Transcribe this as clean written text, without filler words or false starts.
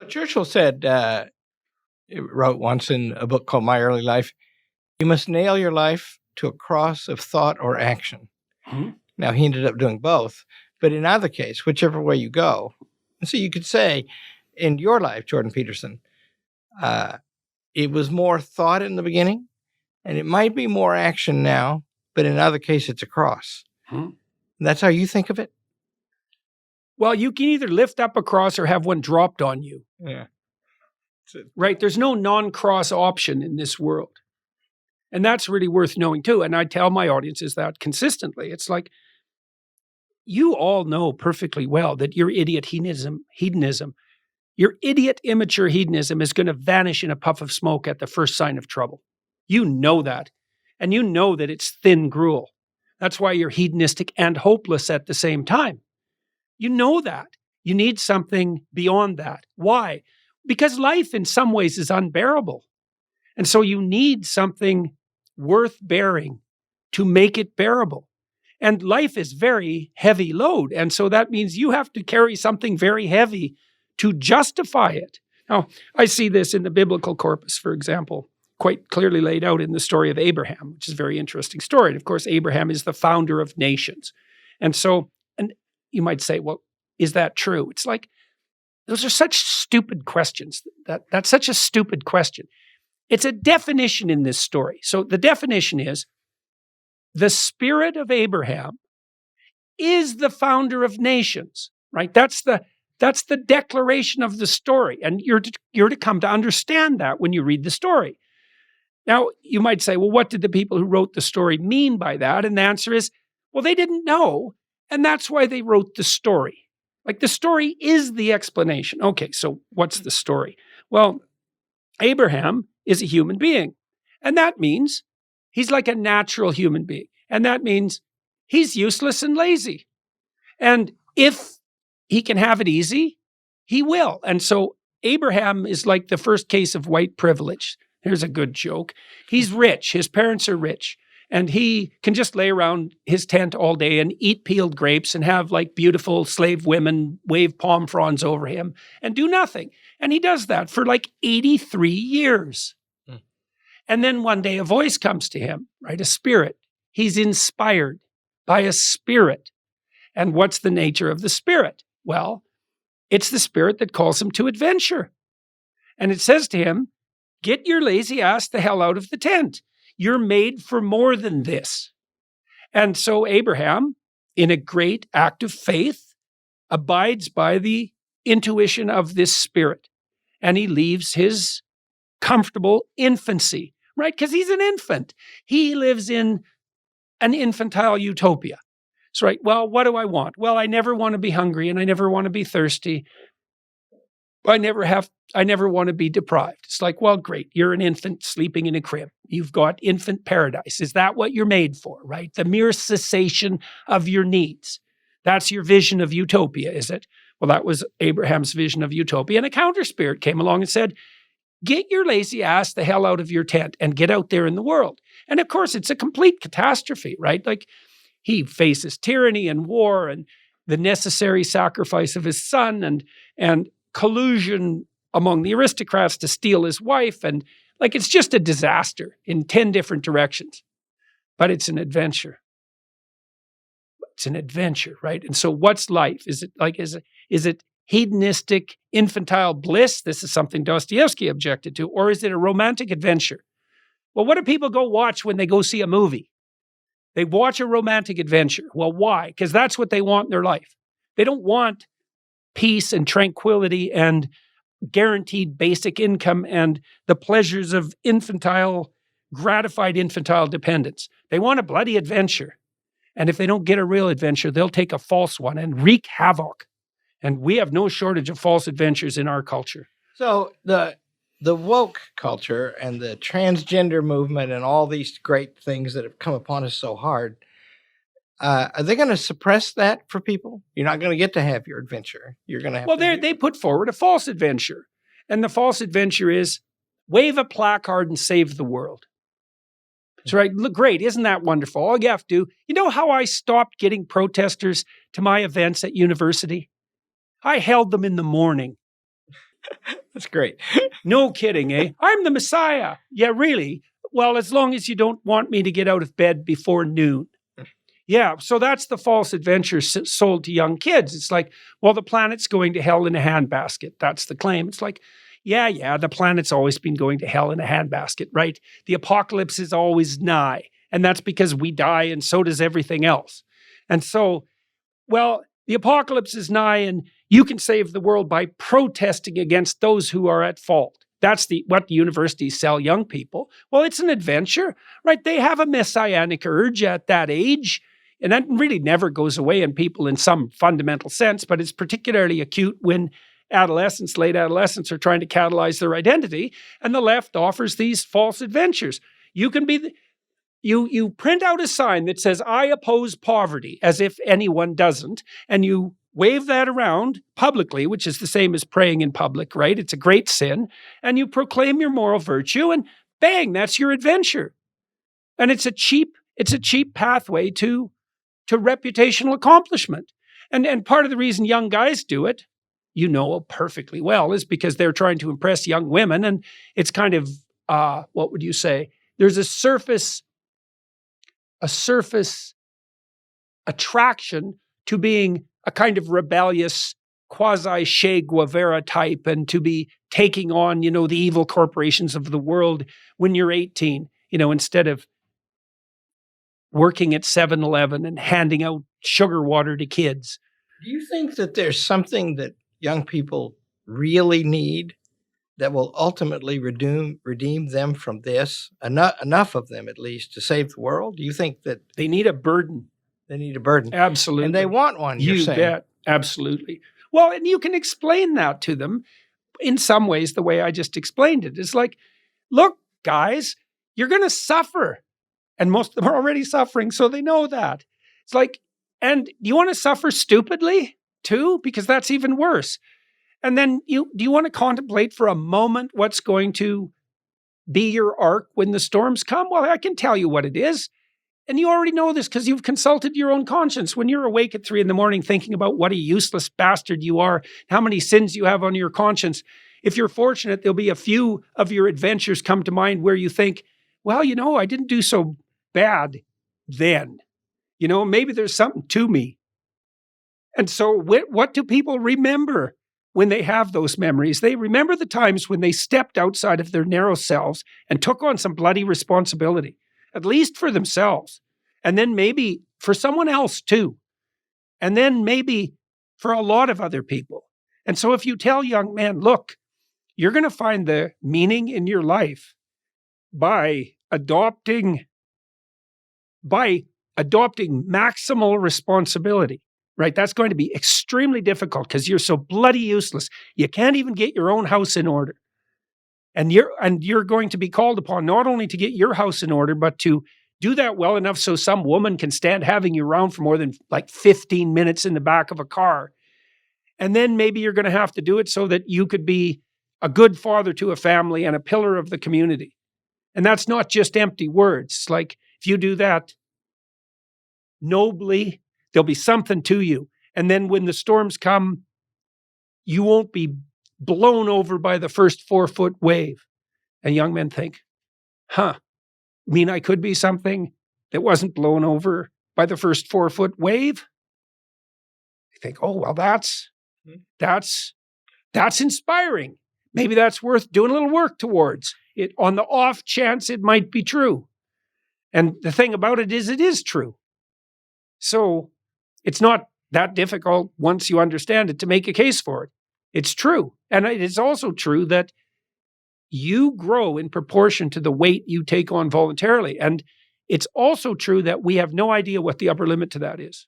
Churchill said, wrote once in a book called My Early Life, you must nail your life to a cross of thought or action. Hmm? Now, he ended up doing both, but in either case, whichever way you go. And so you could say, in your life, Jordan Peterson, it was more thought in the beginning, and it might be more action now, but in either case, it's a cross. Hmm? That's how you think of it? Well, you can either lift up a cross or have one dropped on you. Yeah. Right? There's no non-cross option in this world. And that's really worth knowing too. And I tell my audiences that consistently. It's like, you all know perfectly well that your idiot hedonism, your idiot immature hedonism is going to vanish in a puff of smoke at the first sign of trouble. You know that. And you know that it's thin gruel. That's why you're hedonistic and hopeless at the same time. You know that. You need something beyond that. Why? Because life in some ways is unbearable. And so you need something worth bearing to make it bearable. And life is very heavy load. And so that means you have to carry something very heavy to justify it. Now, I see this in the biblical corpus, for example, quite clearly laid out in the story of Abraham, which is a very interesting story. And of course, Abraham is the founder of nations. And so, and you might say, well, is that true? It's like, those are such stupid questions. That's such a stupid question. It's a definition in this story. So the definition is, the spirit of Abraham is the founder of nations, right? That's the declaration of the story. And you're to come to understand that when you read the story. Now, you might say, well, what did the people who wrote the story mean by that? And the answer is, well, they didn't know. And that's why they wrote the story. Like, the story is the explanation. Okay, so what's the story? Well, Abraham is a human being. And that means he's like a natural human being. And that means he's useless and lazy. And if he can have it easy, he will. And so Abraham is like the first case of white privilege. Here's a good joke. He's rich. His parents are rich. And he can just lay around his tent all day and eat peeled grapes and have like beautiful slave women wave palm fronds over him and do nothing. And he does that for like 83 years. And then one day a voice comes to him, right? A spirit. He's inspired by a spirit. And what's the nature of the spirit? Well, it's the spirit that calls him to adventure. And it says to him, get your lazy ass the hell out of the tent. You're made for more than this. And so Abraham, in a great act of faith, abides by the intuition of this spirit. And he leaves his comfortable infancy, right? Because he's an infant. He lives in an infantile utopia. So, right, well, what do I want? Well, I never want to be hungry and I never want to be thirsty. I never want to be deprived. It's like, well, great. You're an infant sleeping in a crib. You've got infant paradise. Is that what you're made for, right? The mere cessation of your needs. That's your vision of utopia, is it? Well, that was Abraham's vision of utopia. And a counter spirit came along and said, get your lazy ass the hell out of your tent and get out there in the world. And of course, it's a complete catastrophe, right? Like, he faces tyranny and war and the necessary sacrifice of his son and collusion among the aristocrats to steal his wife. And like, it's just a disaster in 10 different directions. But it's an adventure. It's an adventure, right? And so what's life? Is it hedonistic, infantile bliss? This is something Dostoevsky objected to. Or is it a romantic adventure? Well, what do people go watch when they go see a movie? They watch a romantic adventure. Well, why? Because that's what they want in their life. They don't want peace and tranquility and guaranteed basic income and the pleasures of gratified infantile dependence. They want a bloody adventure. And if they don't get a real adventure, they'll take a false one and wreak havoc. And we have no shortage of false adventures in our culture. So the woke culture and the transgender movement and all these great things that have come upon us so hard, are they going to suppress that for people? You're not going to get to have your adventure. You're going to have Well, they put forward a false adventure. And the false adventure is wave a placard and save the world. That's right. Look, great. Isn't that wonderful? All you have to do, you know how I stopped getting protesters to my events at university? I held them in the morning. That's great. No kidding, eh? I'm the Messiah. Yeah, really? Well, as long as you don't want me to get out of bed before noon. Yeah, so that's the false adventure sold to young kids. It's like, well, the planet's going to hell in a handbasket. That's the claim. It's like, yeah, the planet's always been going to hell in a handbasket, right? The apocalypse is always nigh. And that's because we die and so does everything else. And so, well, the apocalypse is nigh and you can save the world by protesting against those who are at fault. That's what the universities sell young people. Well, it's an adventure, right? They have a messianic urge at that age. And that really never goes away in people in some fundamental sense, but it's particularly acute when adolescents, late adolescents, are trying to catalyze their identity, and the left offers these false adventures. You can be, you print out a sign that says, I oppose poverty, as if anyone doesn't, and you wave that around publicly, which is the same as praying in public, right? It's a great sin, and you proclaim your moral virtue, and bang, that's your adventure. And it's a cheap pathway to reputational accomplishment. And part of the reason young guys do it, you know perfectly well, is because they're trying to impress young women. And it's kind of, what would you say? There's a surface attraction to being a kind of rebellious quasi-Che Guevara type and to be taking on, the evil corporations of the world when you're 18, instead of working at 7-Eleven and handing out sugar water to kids. Do you think that there's something that young people really need that will ultimately redeem them from this? Enough of them, at least, to save the world? Do you think that they need a burden? They need a burden. Absolutely. And they want one, you're saying. Bet. Absolutely. Well, and you can explain that to them in some ways the way I just explained it. It's like, look, guys, you're going to suffer. And most of them are already suffering, so they know that. It's like, and do you want to suffer stupidly too? Because that's even worse. And then do you want to contemplate for a moment what's going to be your arc when the storms come? Well, I can tell you what it is. And you already know this because you've consulted your own conscience. When you're awake at 3 a.m. thinking about what a useless bastard you are, how many sins you have on your conscience, if you're fortunate, there'll be a few of your adventures come to mind where you think, well, I didn't do so bad then. Maybe there's something to me. And so what do people remember when they have those memories? They remember the times when they stepped outside of their narrow selves and took on some bloody responsibility, at least for themselves. And then maybe for someone else too. And then maybe for a lot of other people. And so if you tell young men, look, you're going to find the meaning in your life by adopting maximal responsibility, right? That's going to be extremely difficult because you're so bloody useless. You can't even get your own house in order. And you're going to be called upon not only to get your house in order, but to do that well enough so some woman can stand having you around for more than 15 minutes in the back of a car. And then maybe you're going to have to do it so that you could be a good father to a family and a pillar of the community. And that's not just empty words. It's like, if you do that nobly, there'll be something to you. And then when the storms come, you won't be blown over by the first 4-foot wave. And young men think, I could be something that wasn't blown over by the first 4-foot wave? They think, oh, well, that's inspiring. Maybe that's worth doing a little work towards it on the off chance it might be true. And the thing about it is true. So it's not that difficult once you understand it to make a case for it. It's true. And it is also true that you grow in proportion to the weight you take on voluntarily. And it's also true that we have no idea what the upper limit to that is.